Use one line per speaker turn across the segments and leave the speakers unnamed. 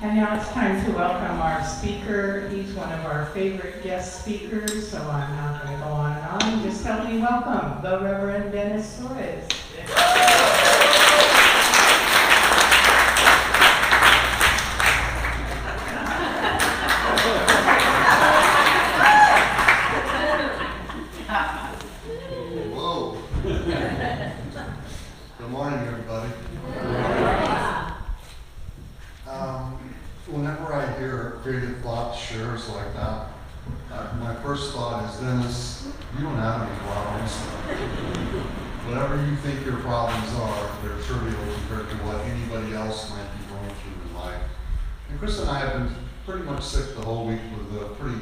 And now it's time to welcome our speaker. He's one of our favorite guest speakers, so I'm not going to go on and on. Just help me welcome the Reverend Dennis Soares.
Whoa. Good morning, everybody. Whenever I hear creative thought shares like that, my first thought is, Dennis, you don't have any problems. Whatever you think your problems are, they're trivial compared to what anybody else might be going through in life. And Chris and I have been pretty much sick the whole week with pretty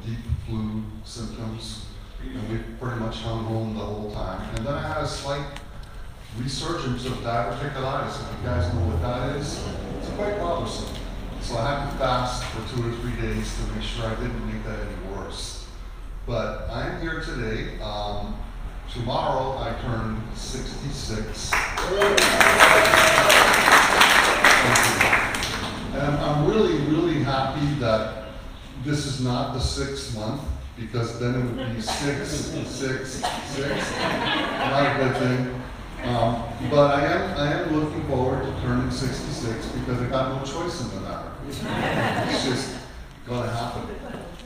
deep flu symptoms. And we've pretty much hung home the whole time. And then I had a slight resurgence of diverticulitis. If you guys know what that is, it's quite bothersome. So I had to fast for 2 or 3 days to make sure I didn't make that any worse. But I'm here today. Tomorrow I turn 66. And I'm really, really happy that this is not the 6th month, because then it would be 6, 6, 6. Not a good thing. But I am looking forward to turning 66 because I got no choice in the matter. It's just going to happen.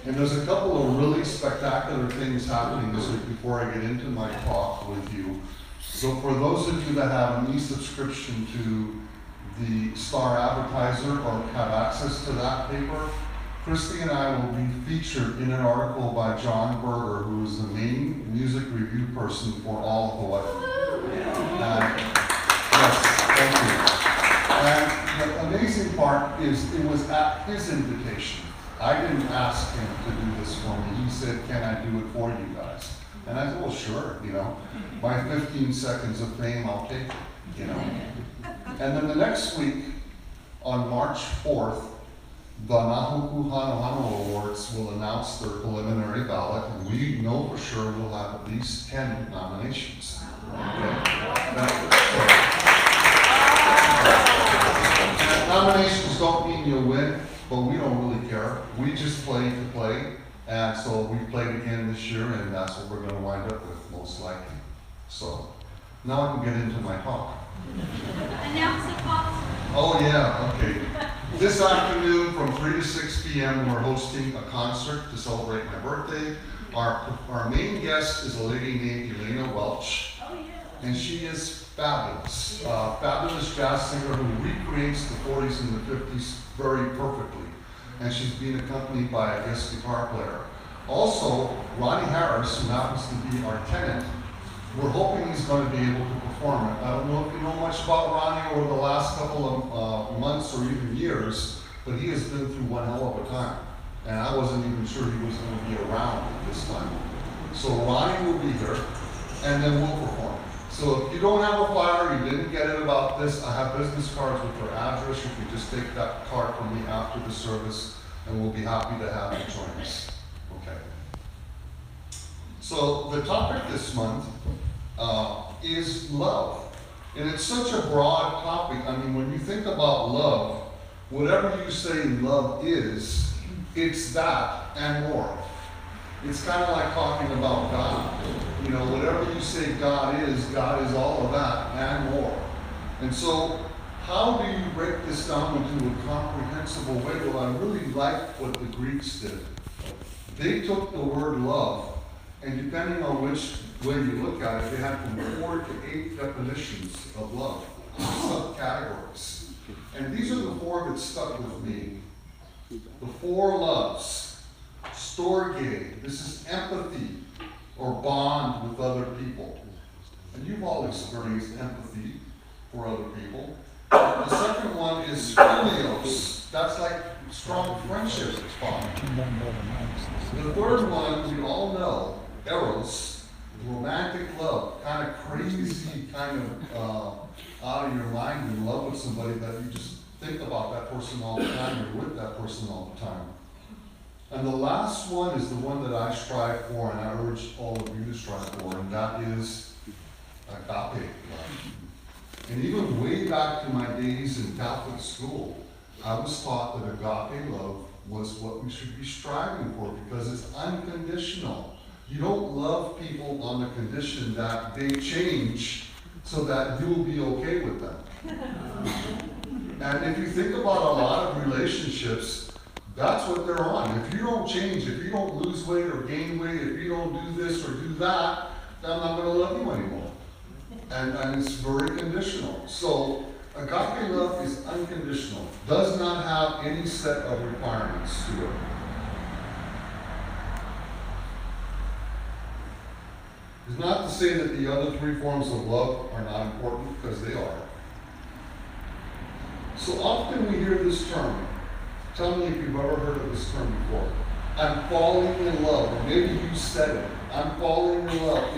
And there's a couple of really spectacular things happening this week before I get into my talk with you. So for those of you that have an e-subscription to the Star Advertiser or have access to that paper, Christy and I will be featured in an article by John Berger, who is the main music review person for all of Hawaii. Yes, thank you. And the amazing part is it was at his invitation. I didn't ask him to do this for me. He said, "Can I do it for you guys?" And I said, "Well, sure, my 15 seconds of fame, I'll take it, And then the next week, on March 4th, the Nahuku Hanohano Awards will announce their preliminary ballot, and we know for sure we'll have at least 10 nominations. Nominations don't mean you'll win, but we don't really care. We just play to play, and so we played again this year, and that's what we're going to wind up with, most likely. So, now I can get into my talk.
Announce the cost.
Oh yeah, okay. This afternoon from 3 to 6 p.m. we're hosting a concert to celebrate my birthday. Our main guest is a lady named Elena Welch.
Oh yeah.
And she is fabulous. Fabulous jazz singer who recreates the 40s and the 50s very perfectly. And she's being accompanied by a guest guitar player. Also, Ronnie Harris, who happens to be our tenant, we're hoping he's going to be able to perform it. I don't know if you know much about Ronnie over the last couple of months or even years, but he has been through one hell of a time. And I wasn't even sure he was going to be around at this time. So Ronnie will be here, and then we'll perform. So if you don't have a flyer, you didn't get it about this, I have business cards with her address. You can just take that card from me after the service, and we'll be happy to have you join us. Okay. So the topic this month is love. And it's such a broad topic. I mean, when you think about love, whatever you say love is, it's that and more. It's kind of like talking about God. Whatever you say God is all of that and more. And so, how do you break this down into a comprehensible way? Well, I really like what the Greeks did. They took the word love, and depending on which way you look at it, they had from 4 to 8 definitions of love, subcategories. And these are the 4 that stuck with me. The 4 loves. Storge, this is empathy or bond with other people. And you've all experienced empathy for other people. The second one is philios. That's like strong friendship bond. The third one we all know, eros, romantic love, kind of crazy, kind of out of your mind, in love with somebody that you just think about that person all the time, you're with that person all the time. And the last one is the one that I strive for, and I urge all of you to strive for, and that is agape love. And even way back to my days in Catholic school, I was taught that agape love was what we should be striving for because it's unconditional. You don't love people on the condition that they change so that you'll be okay with them. And if you think about a lot of relationships, that's what they're on. If you don't change, if you don't lose weight or gain weight, if you don't do this or do that, then I'm not going to love you anymore. And it's very conditional. So agape love is unconditional, does not have any set of requirements to it. It's not to say that the other three forms of love are not important, because they are. So often we hear this term. Tell me if you've ever heard of this term before. I'm falling in love. Or maybe you said it. I'm falling in love.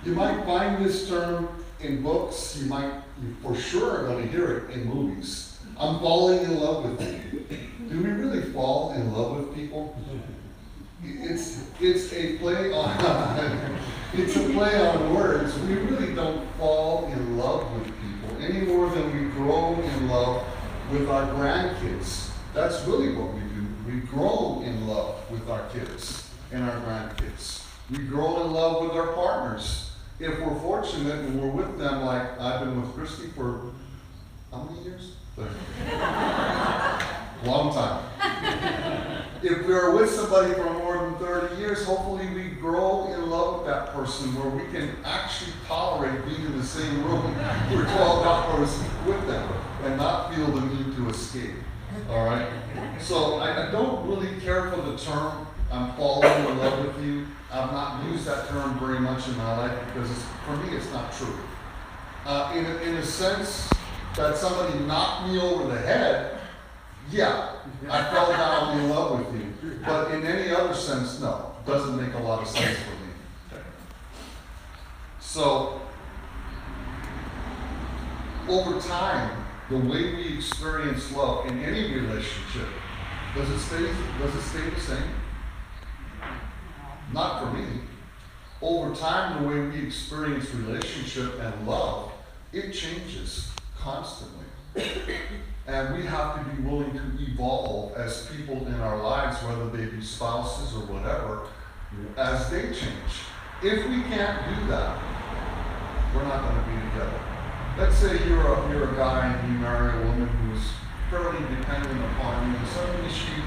You might find this term in books. You for sure are going to hear it in movies. I'm falling in love with you. Do we really fall in love with people? It's a play on it's a play on words. We really don't fall in love with people any more than we grow in love with our grandkids. That's really what we do. We grow in love with our kids and our grandkids. We grow in love with our partners. If we're fortunate and we're with them, like I've been with Christy for how many years? Long time. If we're with somebody for more than 30 years, hopefully we grow in love with that person where we can actually tolerate being in the same room for 12 hours with them and not feel the need to escape. All right? So I don't really care for the term, I'm falling in love with you. I've not used that term very much in my life because for me it's not true. In a sense that somebody knocked me over the head, yeah, I fell down in love with you. But in any other sense, no. Doesn't make a lot of sense for me. So, over time, the way we experience love in any relationship, does it stay the same? Not for me. Over time, the way we experience relationship and love, it changes constantly. And we have to be willing to evolve as people in our lives, whether they be spouses or whatever, as they change. If we can't do that, we're not going to be together. Let's say you're a guy and you marry a woman who's fairly dependent upon you, and suddenly she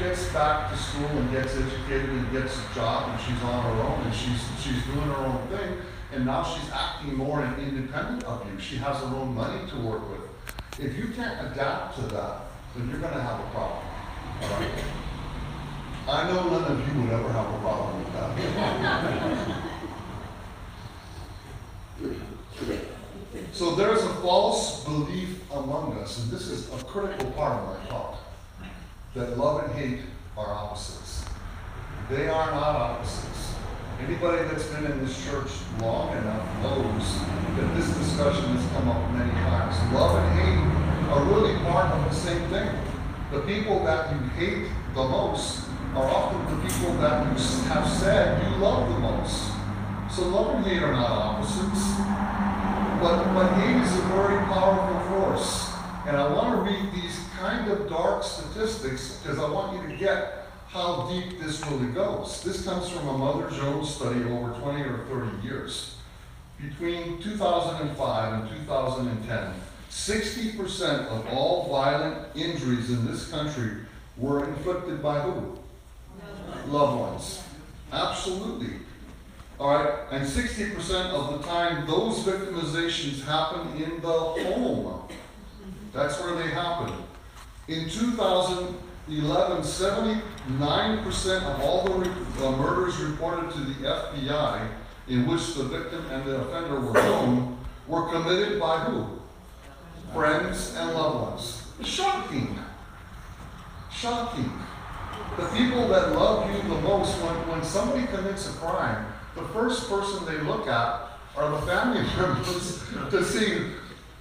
gets back to school and gets educated and gets a job and she's on her own and she's doing her own thing, and now she's acting more independent of you. She has her own money to work with. If you can't adapt to that, then you're going to have a problem. All right? I know none of you would ever have a problem with that. So there's a false belief among us, and this is a critical part of my talk, that love and hate are opposites. They are not opposites. Anybody that's been in this church long enough knows that this discussion has come up many times. Love and hate are really part of the same thing. The people that you hate the most are often the people that you have said you love the most. So love and hate are not opposites. But hate is a very powerful force. And I want to read these kind of dark statistics because I want you to get how deep this really goes. This comes from a Mother Jones study over 20 or 30 years. Between 2005 and 2010, 60% of all violent injuries in this country were inflicted by who? Loved ones. Absolutely. All right, and 60% of the time, those victimizations happen in the home. That's where they happen. In 2011, 79% of all the murders reported to the FBI in which the victim and the offender were known were committed by who? Friends and loved ones. Shocking. Shocking. The people that love you the most, when somebody commits a crime, the first person they look at are the family members to see.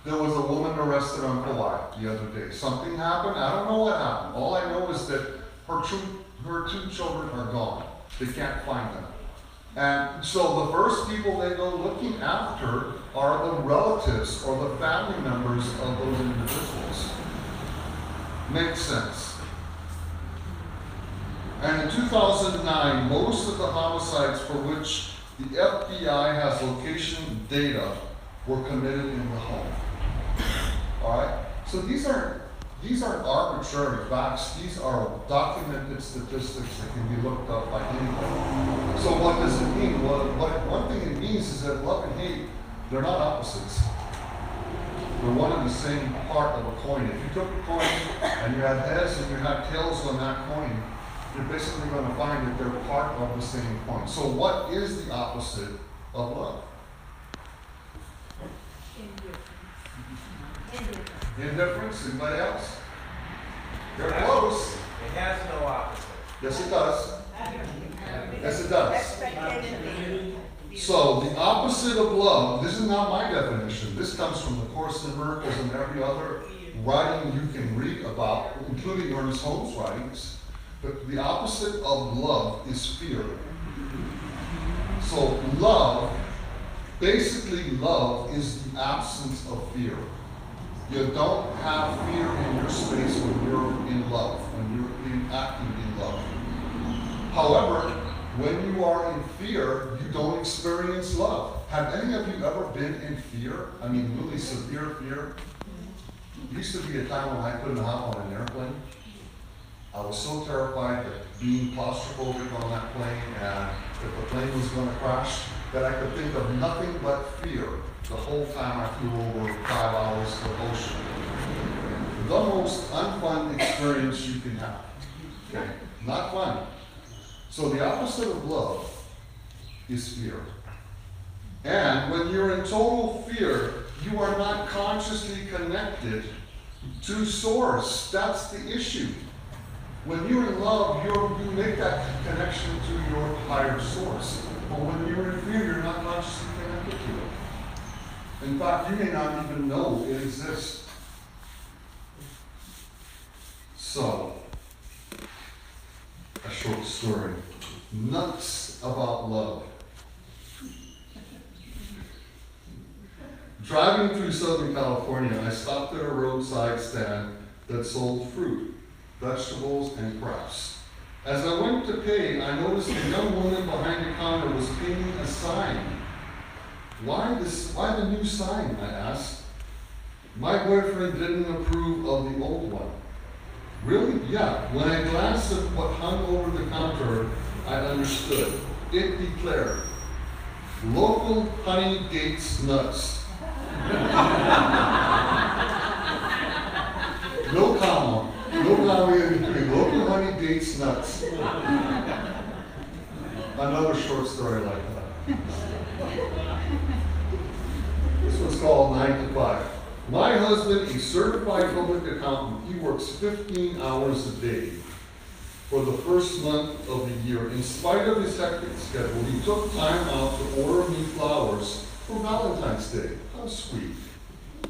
There was a woman arrested on Kauai the other day. Something happened. I don't know what happened. All I know is that her two children are gone. They can't find them. And so the first people they go looking after are the relatives or the family members of those individuals. makes sense. And in 2009, most of the homicides for which the FBI has location data were committed in the home. All right? So these aren't arbitrary facts. These are documented statistics that can be looked up by anyone. So what does it mean? Well, one thing it means is that love and hate, they're not opposites. They're one and the same part of a coin. If you took a coin and you had heads and you had tails on that coin, you're basically going to find that they're part of the same coin. So what is the opposite of love? Indifference. Anybody else? You're close.
It has no opposite.
Yes, it does. Yes, it does.
Expectation.
So the opposite of love, this is not my definition. This comes from the Course in Miracles and every other writing you can read about, including Ernest Holmes' writings. But the opposite of love is fear. So love, basically love is the absence of fear. You don't have fear in your space when you're in love, when you're acting in love. However, when you are in fear, you don't experience love. Have any of you ever been in fear? I mean, really severe fear? There used to be a time when I couldn't hop on an airplane. I was so terrified that being claustrophobic on that plane and if the plane was going to crash, that I could think of nothing but fear the whole time I flew over 5 hours to the ocean. The most unfun experience you can have. Okay? Not fun. So the opposite of love is fear. And when you're in total fear, you are not consciously connected to Source. That's the issue. When you're in love, you make that connection to your higher source. But when you're in fear, you're not consciously connected to it. In fact, you may not even know it exists. So, a short story. Nuts about love. Driving through Southern California, I stopped at a roadside stand that sold fruit, vegetables, and crafts. As I went to pay, I noticed a young woman behind the counter was painting a sign. Why the new sign? I asked. My boyfriend didn't approve of the old one. Really? Yeah. When I glanced at what hung over the counter, I understood. It declared, "Local honey dates nuts." No comma. No comma in between. Local honey dates nuts. Another short story like that. This one's called 9 to 5. My husband, a certified public accountant, he works 15 hours a day for the first month of the year. In spite of his hectic schedule, he took time out to order me flowers for Valentine's Day. How sweet.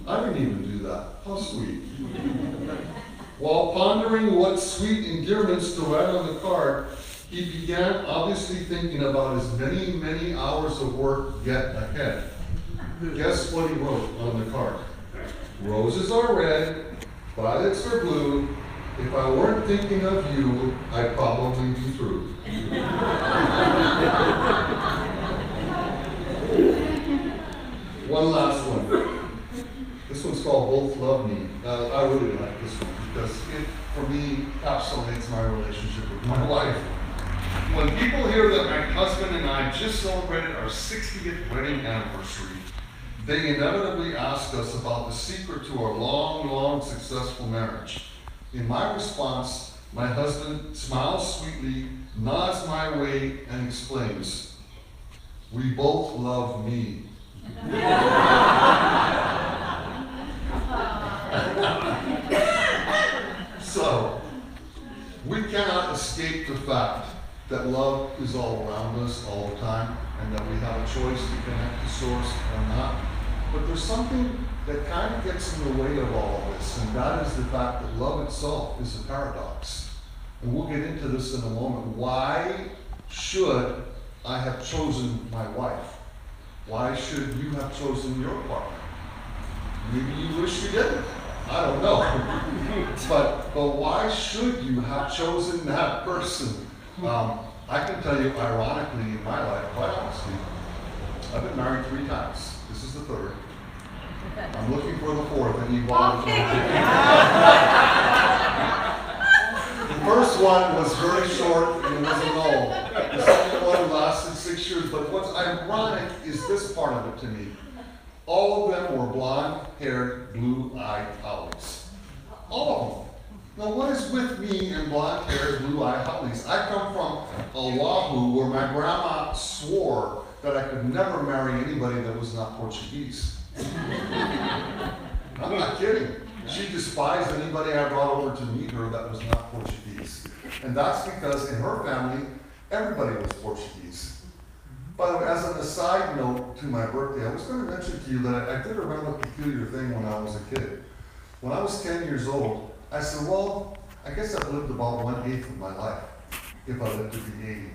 I didn't even do that. How sweet. While pondering what sweet endearments to write on the card, he began obviously thinking about his many, many hours of work yet ahead. Guess what he wrote on the card? Roses are red, violets are blue. If I weren't thinking of you, I'd probably be through. One last one. This one's called Both Love Me. I really like this one because it, for me, encapsulates my relationship with my wife. When people hear that my husband and I just celebrated our 60th wedding anniversary, they inevitably ask us about the secret to our long, long successful marriage. In my response, my husband smiles sweetly, nods my way, and explains, "We both love me." So, we cannot escape the fact that love is all around us all the time, and that we have a choice to connect to Source or not. But there's something that kind of gets in the way of all of this, and that is the fact that love itself is a paradox. And we'll get into this in a moment. Why should I have chosen my wife? Why should you have chosen your partner? Maybe you wish you didn't. I don't know. But why should you have chosen that person? I can tell you, ironically, in my life, quite honestly, I've been married 3 times. This is the 3rd. I'm looking for the 4th, and you The first one was very short, and it was a no. The second one lasted 6 years, but what's ironic is this part of it to me. All of them were blonde-haired, blue-eyed Hollies. All of them. Now, what is with me and blonde-haired, blue-eyed Hollies? I come from Oahu, where my grandma swore that I could never marry anybody that was not Portuguese. I'm not kidding. She despised anybody I brought over to meet her that was not Portuguese. And that's because in her family, everybody was Portuguese. By the way, as an aside note to my birthday, I was going to mention to you that I did a rather peculiar thing when I was a kid. When I was 10 years old, I said, well, I guess I've lived about 1/8 of my life, if I lived to be 80.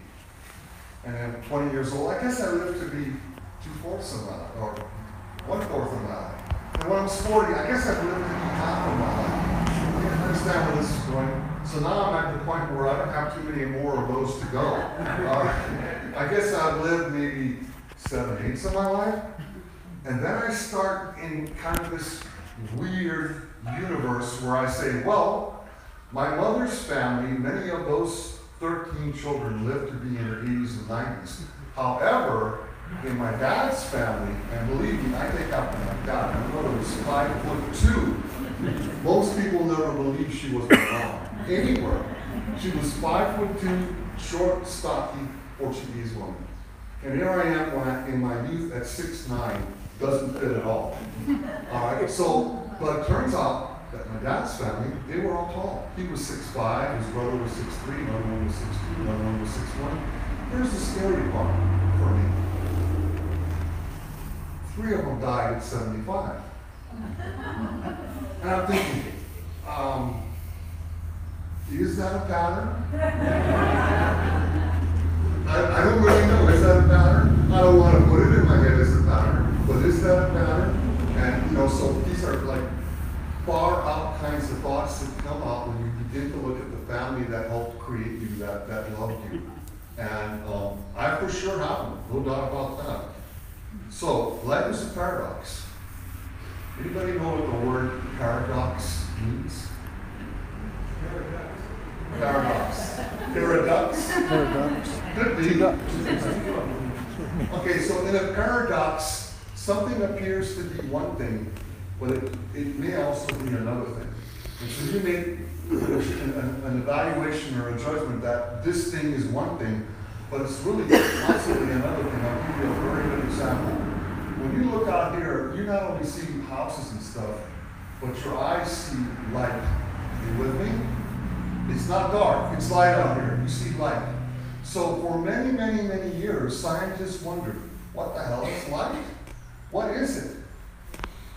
And then 20 years old, I guess I lived to be 2/4 of my life, or 1/4 of my life. And when I was 40, I guess I've lived to be half of my life. You understand where this is going? So now I'm at the point where I don't have too many more of those to go. I guess I've lived maybe 7/8 of my life. And then I start in kind of this weird universe where I say, well, my mother's family, many of those 13 children lived to be in their 80s and 90s. However, in my dad's family, and believe me, I take after my dad. My mother was 5'2". Most people never believe she was my mom anywhere. She was 5'2", short, stocky Portuguese woman. And here I am in my youth at 6'9", doesn't fit at all. All right, so, but it turns out that my dad's family, they were all tall. He was 6'5", his brother was 6'3", another one was 6'2", another one was 6'1". Here's the scary part for me. 3 of them died at 75. And I'm thinking, is that a pattern? I don't really know. Is that a pattern? I don't want to put it in my head as a pattern, but is that a pattern? And so these are like far out kinds of thoughts that come out when you begin to look at the family that helped create you, that loved you. And I for sure have them, no doubt about that. So life is a paradox. Anybody know what the word paradox means? Paradox. Paradox?
Paradox.
Could be. Okay, so in a paradox, something appears to be one thing, but it may also be another thing. And so you make an evaluation or a judgment that this thing is one thing, but it's really possibly another thing. I'll give you a very good example. When you look out here, you not only see houses and stuff, but your eyes see light. Are you with me? It's not dark, it's light out here. You see light. So for many, many, many years, scientists wondered, what the hell is light? What is it?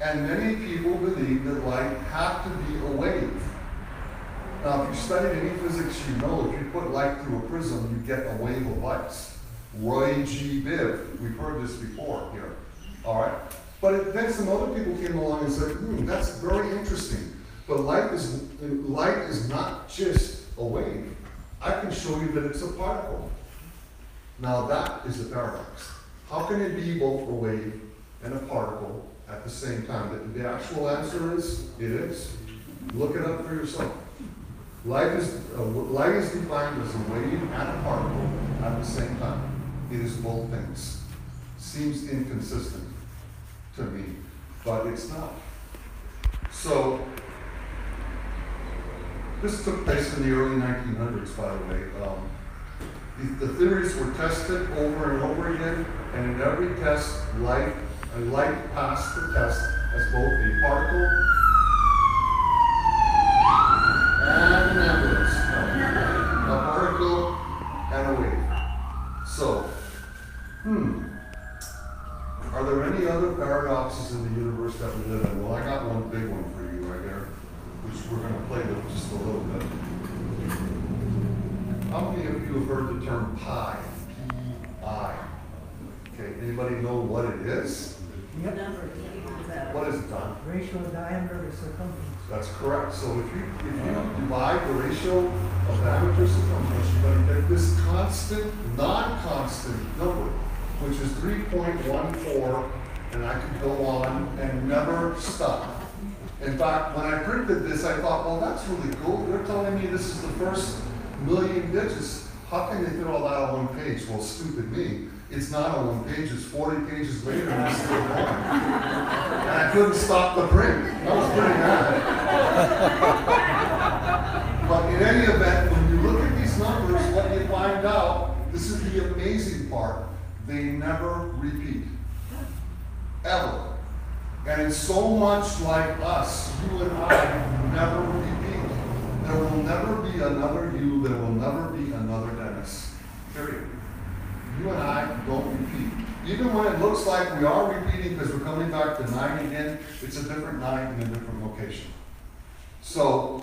And many people believe that light had to be a wave. Now, if you studied any physics, you know if you put light through a prism, you get a wave of lights. Roy G. Biv, we've heard this before here. All right? But then some other people came along and said, that's very interesting. But light is not just a wave. I can show you that it's a particle. Now that is a paradox. How can it be both a wave and a particle at the same time? The actual answer is, it is. Look it up for yourself. Light is defined as a wave and a particle at the same time. It is both things. Seems inconsistent to me, but it's not. So, this took place in the early 1900s, by the way. The theories were tested over and over again, and in every test, light passed the test as both a particle and an ambulance. A particle and a wave. So, are there any other paradoxes in the universe that we live in? Well, I got one big one for you right here, which we're going to play with just a little bit. How many of you have heard the term pi? P-I. Okay, anybody know what it is?
Yep.
What is it, Don?
Ratio of diameter to circumference.
That's correct. So if you divide the ratio of diameter to circumference, you're going to get this constant, non-constant number, which is 3.14, and I could go on and never stop. In fact, when I printed this, I thought, well, that's really cool. They're telling me this is the first million digits. How can they fit all that on one page? Well, stupid me. It's not on one page. It's 40 pages later, and it's still going. And I couldn't stop the print. That was pretty bad. But in any event, when you look at these numbers, what you find out, this is the amazing part, they never repeat. Ever. And it's so much like us, you and I never repeat. There will never be another you, there will never be another Dennis. Period. You and I don't repeat. Even when it looks like we are repeating because we're coming back to 9 again, it's a different 9 in a different location. So,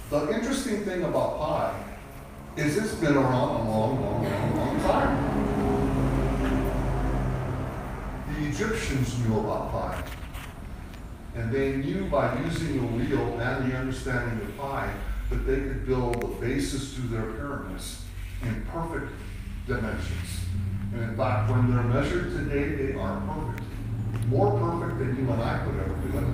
the interesting thing about pi is it's been around a long time. The Egyptians knew about pi. And they knew by using the wheel and the understanding of pi that they could build the basis to their pyramids in perfect dimensions. And in fact, when they're measured today, they are perfect. More perfect than you and I could ever do it.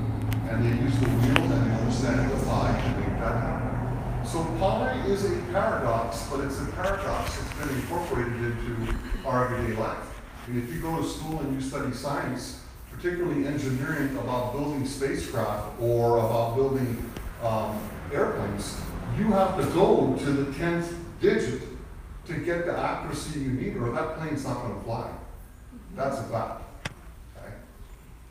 And they use the wheel and the understanding of pi to make that happen. So pi is a paradox, but it's a paradox that's been incorporated into our everyday life. And if you go to school and you study science, particularly engineering, about building spacecraft or about building airplanes, you have to go to the 10th digit to get the accuracy you need, or that plane's not going to fly. That's a fact. Okay?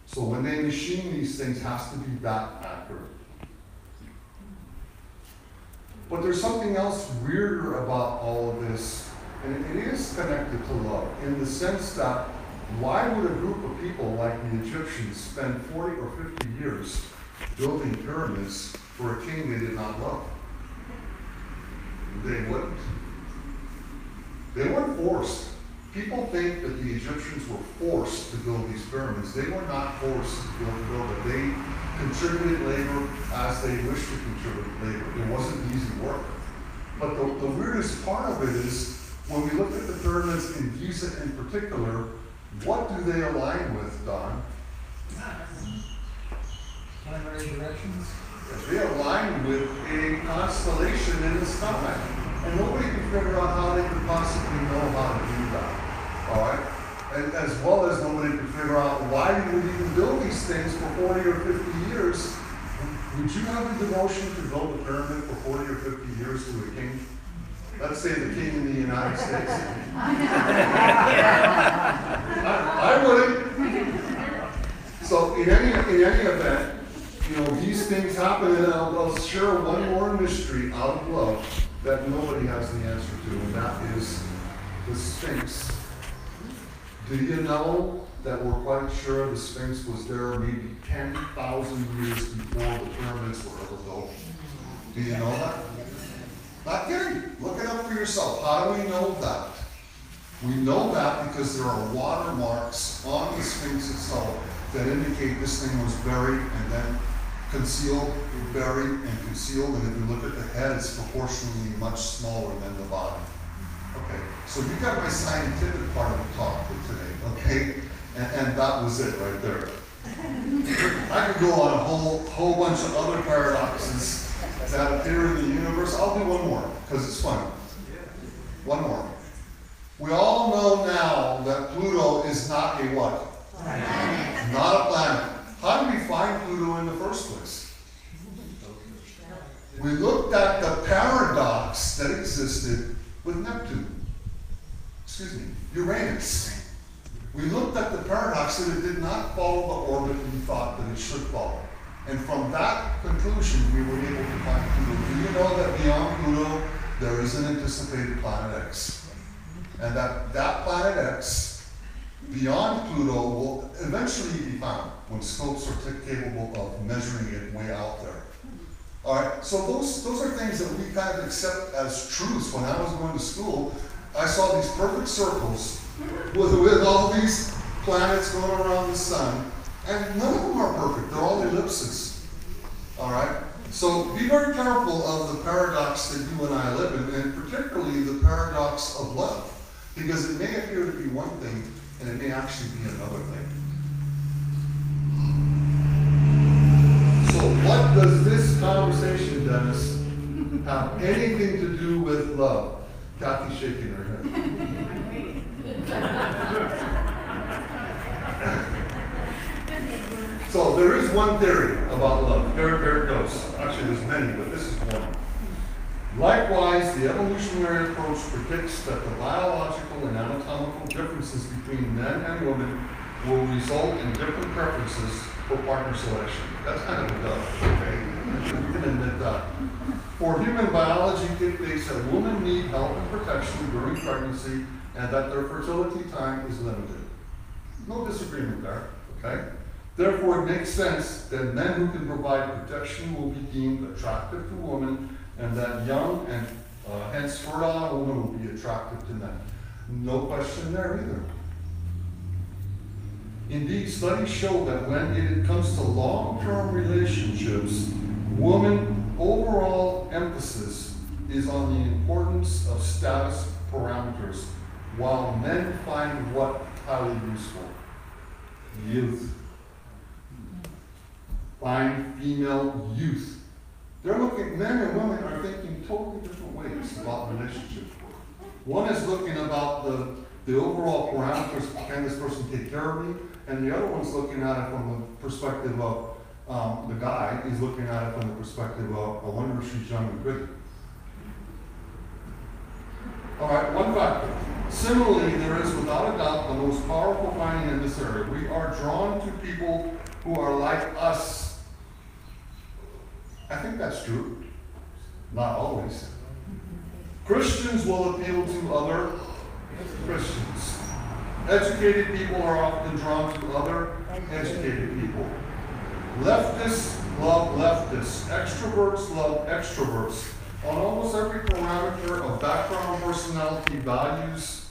So when they machine these things, it has to be that accurate. But there's something else weirder about all of this, and it is connected to love, in the sense that why would a group of people like the Egyptians spend 40 or 50 years building pyramids for a king they did not love? They wouldn't. They weren't forced. People think that the Egyptians were forced to build these pyramids. They were not forced to build it. They contributed labor as they wished to contribute labor. It wasn't easy work. But the weirdest part of it is, when we look at the pyramids in Giza in particular, what do they align with, Don?
Primary directions.
They align with a constellation in the sky. And nobody can figure out how they could possibly know how to do that. All right? And as well as nobody can figure out why you would even build these things for 40 or 50 years. Would you have the devotion to build a pyramid for 40 or 50 years to a king? Let's say the king in the United States. I wouldn't. So in any event, you know, these things happen, and I'll share one more mystery out of love that nobody has the answer to, and that is the Sphinx. Do you know that we're quite sure the Sphinx was there maybe 10,000 years before the pyramids were ever built? Do you know that? Not kidding. Look it up for yourself. How do we know that? We know that because there are watermarks on the Sphinx itself that indicate this thing was buried and then concealed, buried and concealed. And if you look at the head, it's proportionally much smaller than the body. Okay, so you got my scientific part of the talk for today, okay? And that was it right there. I could go on a whole bunch of other paradoxes that appear in the universe. I'll do one more, because it's fun. One more. We all know now that Pluto is not a what?
Planet.
Not a planet. How did we find Pluto in the first place? We looked at the paradox that existed with Neptune. Excuse me, Uranus. We looked at the paradox that it did not follow the orbit we thought that it should follow. And from that conclusion, we were able to find Pluto. Do you know that beyond Pluto, there is an anticipated planet X? And that planet X, beyond Pluto, will eventually be found when scopes are capable of measuring it way out there. All right, so those are things that we kind of accept as truths. When I was going to school, I saw these perfect circles with all these planets going around the sun, and none of them are perfect. They're all ellipses. All right? So be very careful of the paradox that you and I live in, and particularly the paradox of love, because it may appear to be one thing, and it may actually be another thing. So what does this conversation, Dennis, have anything to do with love? Kathy's shaking her head. So there is one theory about love. Here it goes. Actually, there's many, but this is one. Likewise, the evolutionary approach predicts that the biological and anatomical differences between men and women will result in different preferences for partner selection. That's kind of a duh, okay? You can admit that. For human biology dictates that women need help and protection during pregnancy and that their fertility time is limited. No disagreement there, okay? Therefore, it makes sense that men who can provide protection will be deemed attractive to women, and that young and hence fertile women will be attractive to men. No question there either. Indeed, studies show that when it comes to long-term relationships, women overall emphasis is on the importance of status parameters, while men find what highly useful? Youth. Find female youth. They're looking, men and women are thinking totally different ways about relationships. One is looking about the overall parameters, can this person take care of me? And the other one's looking at it from the perspective of, the guy is looking at it from the perspective of, I wonder if she's young and pretty. All right, one factor. Similarly, there is without a doubt the most powerful finding in this area. We are drawn to people who are like us. I think that's true. Not always. Christians will appeal to other Christians. Educated people are often drawn to other educated people. Leftists love leftists. Extroverts love extroverts. On almost every parameter of background, personality, values,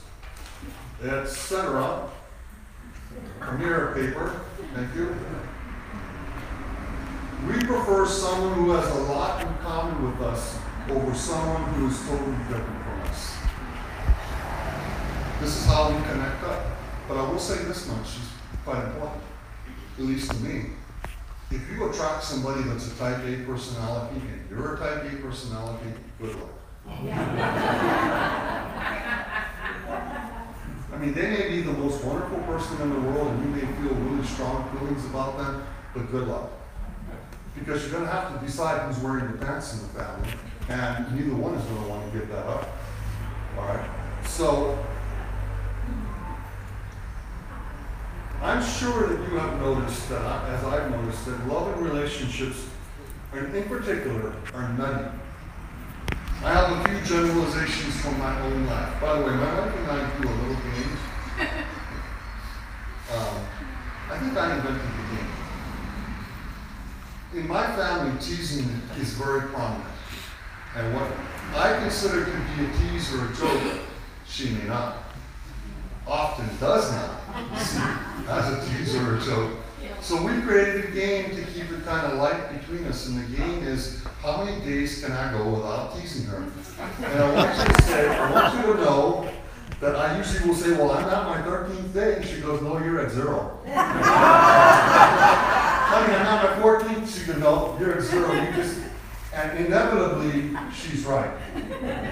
etc. Mirror paper. Thank you. We prefer someone who has a lot in common with us over someone who is totally different from us. This is how we connect up. But I will say this much, is quite important, at least to me. If you attract somebody that's a type A personality and you're a type A personality, good luck. I mean, they may be the most wonderful person in the world and you may feel really strong feelings about them, but good luck. Because you're going to have to decide who's wearing the pants in the family, and neither one is going to want to give that up. All right? So, I'm sure that you have noticed that, as I've noticed, that love and relationships, and in particular, are nutty. I have a few generalizations from my own life. By the way, my wife and I do a little game. I think I invented the game. In my family, teasing is very prominent. And what I consider to be a tease or a joke, she may not. Often does not see as a tease or a joke. So we created a game to keep it kind of light between us. And the game is, how many days can I go without teasing her? And I want you to know that I usually will say, well, I'm at my 13th day. And she goes, no, you're at 0. Honey, I'm at my 14th. She goes, no, you're at 0. And inevitably, she's right.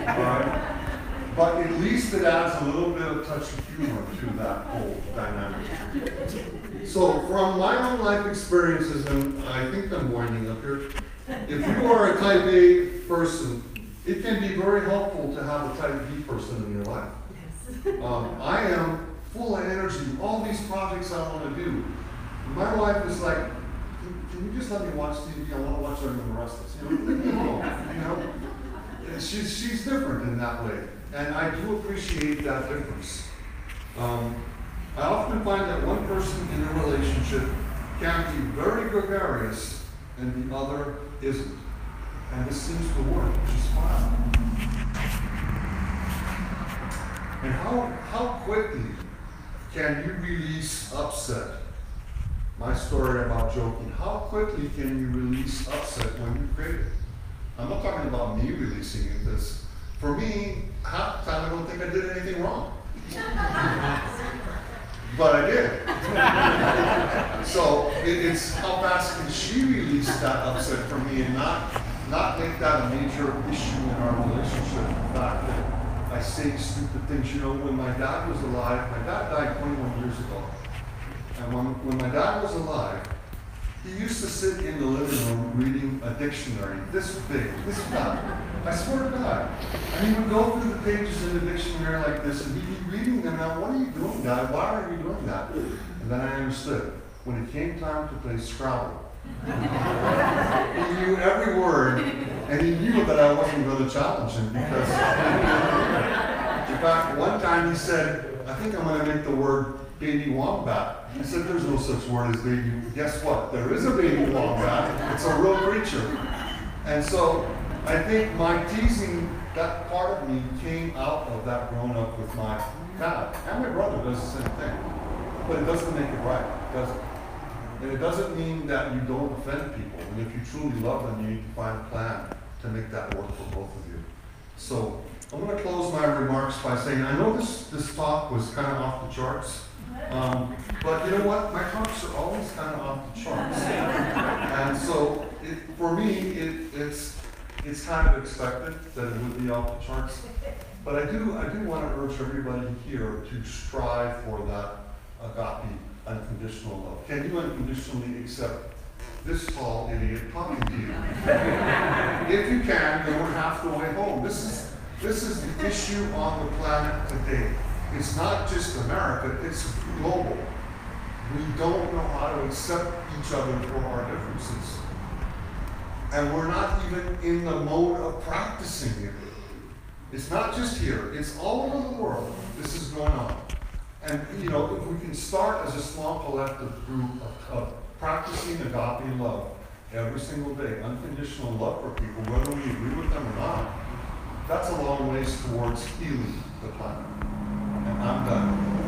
All right? But at least it adds a little bit of touch of humor to that whole dynamic. So from my own life experiences, and I think I'm winding up here, if you are a type A person, it can be very helpful to have a type B person in your life. I am full of energy, all these projects I want to do. My wife is like, can you just let me watch TV? I want to watch them and the rest of us. Leave me alone. You know? She's different in that way. And I do appreciate that difference. I often find that one person in a relationship can be very gregarious and the other isn't. And this seems to work, which is fine. And how quickly can you release upset? My story about joking. How quickly can you release upset when you create it? I'm not talking about me releasing it, because for me, half the time I don't think I did anything wrong. But I did. So it's how fast can she release that upset from me and not make that a major issue in our relationship. The fact that I say stupid things. You know, when my dad was alive, my dad died 21 years ago. And when my dad was alive, he used to sit in the living room reading a dictionary this big, this fat. I swear to God. And he would go through the pages in the dictionary like this, and he'd be reading them. Now, what are you doing, Dad? Why are you doing that? And then I understood. When it came time to play Scrabble, he knew every word, and he knew that I wasn't going to challenge him because, in fact, one time he said, I think I'm going to make the word baby wombat. I said, there's no such word as baby. Guess what? There is a baby wombat. It's a real creature. And so I think my teasing, that part of me came out of that growing up with my dad. And my brother does the same thing. But it doesn't make it right, does it? And it doesn't mean that you don't offend people. And if you truly love them, you need to find a plan to make that work for both of you. So I'm going to close my remarks by saying, I know this talk was kind of off the charts. But you know what? My talks are always kind of off the charts. And so for me, it's kind of expected that it would be off the charts. But I do want to urge everybody here to strive for that agape, unconditional love. Can you unconditionally accept this tall idiot talking to you? If you can, then we're half the way home. This is the issue on the planet today. It's not just America, it's global. We don't know how to accept each other for our differences. And we're not even in the mode of practicing it. It's not just here, it's all over the world. This is going on. And you know, if we can start as a small collective group of practicing agape love every single day, unconditional love for people, whether we agree with them or not, that's a long ways towards healing the planet. And I'm done.